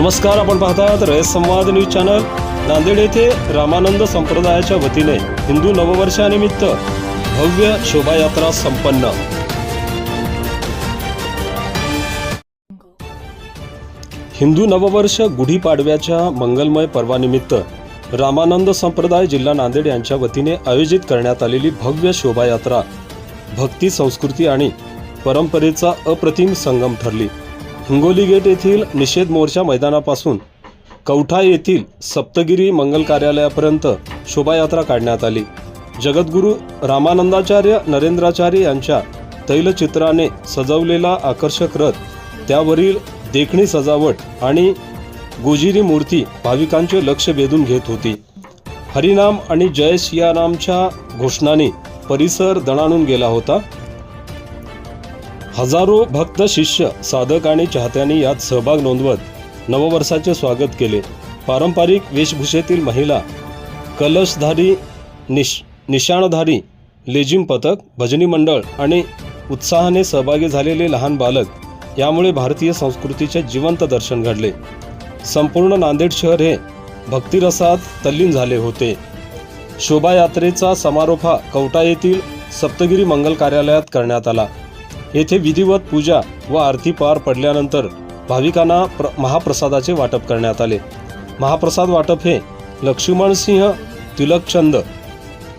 नमस्कार, आपण पाहतात रयत संवाद न्यूज चॅनल। नांदेड येथे रामानंद संप्रदायाच्या वतीने हिंदू नववर्षानिमित्त भव्य शोभायात्रा संपन्न। हिंदू नववर्ष गुढीपाडव्याच्या मंगलमय पर्वानिमित्त रामानंद संप्रदाय जिल्हा नांदेड यांच्या वतीने आयोजित करण्यात आलेली भव्य शोभायात्रा भक्ती, संस्कृती आणि परंपरेचा अप्रतिम संगम ठरली। हिंगोली गेट येथील निषेध मोर्चा मैदानापासून कवठा येथील सप्तगिरी मंगल कार्यालयापर्यंत शोभायात्रा काढण्यात आली। जगद्गुरू रामानंदाचार्य नरेंद्राचार्य यांच्या तैलचित्राने सजवलेला आकर्षक रथ, त्यावरील देखणी सजावट आणि गोजिरी मूर्ती भाविकांचे लक्ष वेधून घेत होती। हरिनाम आणि जय सियारामच्या घोषणाने परिसर दणाणून गेला होता। हजारो भक्त, शिष्य, साधक आणि चाहत्यांनी यात सहभाग नोंदवत नववर्षाचे स्वागत केले। पारंपरिक वेशभूषेतील महिला, कलशधारी, निशाणधारी, लेझिम पथक, भजनी मंडळ आणि उत्साहाने सहभागी झालेले लहान बालक यामुळे भारतीय संस्कृतीचे जिवंत दर्शन घडले। संपूर्ण नांदेड शहर हे भक्तिरसात तल्लीन झाले होते। शोभायात्रेचा समारोप कवठा येथील सप्तगिरी मंगल कार्यालयात करण्यात आला। येथे विधिवत पूजा व आरती पार पडल्यानंतर भाविकांना महाप्रसादाचे वाटप करण्यात आले। महाप्रसाद वाटप हे लक्ष्मणसिंह तिलकचंद,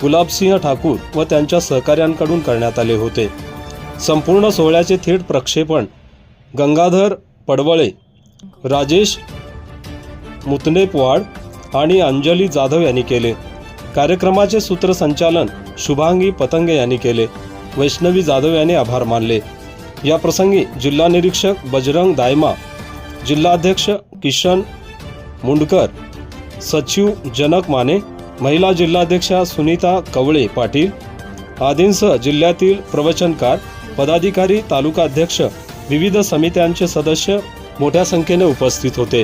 गुलाबसिंह ठाकूर व त्यांच्या सहकाऱ्यांकडून करण्यात आले होते। संपूर्ण सोहळ्याचे थेट प्रक्षेपण गंगाधर पडवळे, राजेश मुतनेपवाड आणि अंजली जाधव यांनी केले। कार्यक्रमाचे सूत्रसंचालन शुभांगी पतंगे यांनी केले। वैष्णवी जाधव यांनी आभार मानले। या प्रसंगी जिल्हा निरीक्षक बजरंग दायमा, जिल्हाध्यक्ष किशन मुंडकर, सचिव जनक माने, महिला जिल्हाध्यक्षा सुनीता कवळे पाटील आदींसह जिल्ह्यातील प्रवचनकार, पदाधिकारी, तालुका अध्यक्ष, विविध समित्यांचे सदस्य मोठ्या संख्येने उपस्थित होते।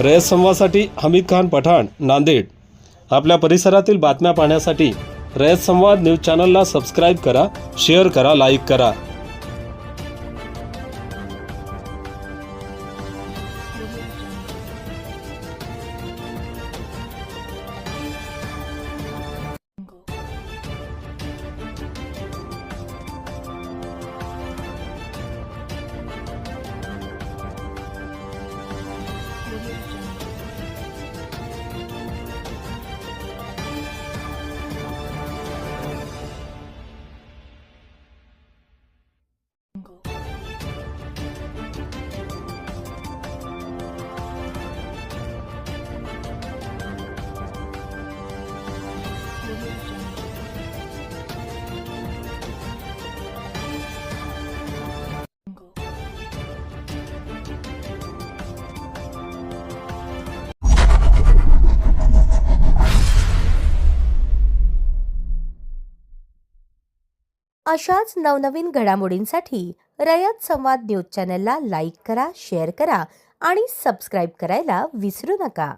रयत संवादसाठी हमीद खान पठाण, नांदेड। आपल्या परिसरातील बातम्या पाहण्यासाठी रयत संवाद न्यूज चॅनलला सबस्क्राइब करा, शेअर करा, लाईक करा। अशाच नवनवीन घडामोडींसाठी रयत संवाद न्यूज चॅनलला लाईक करा, शेअर करा आणि सबस्क्राईब करायला विसरू नका।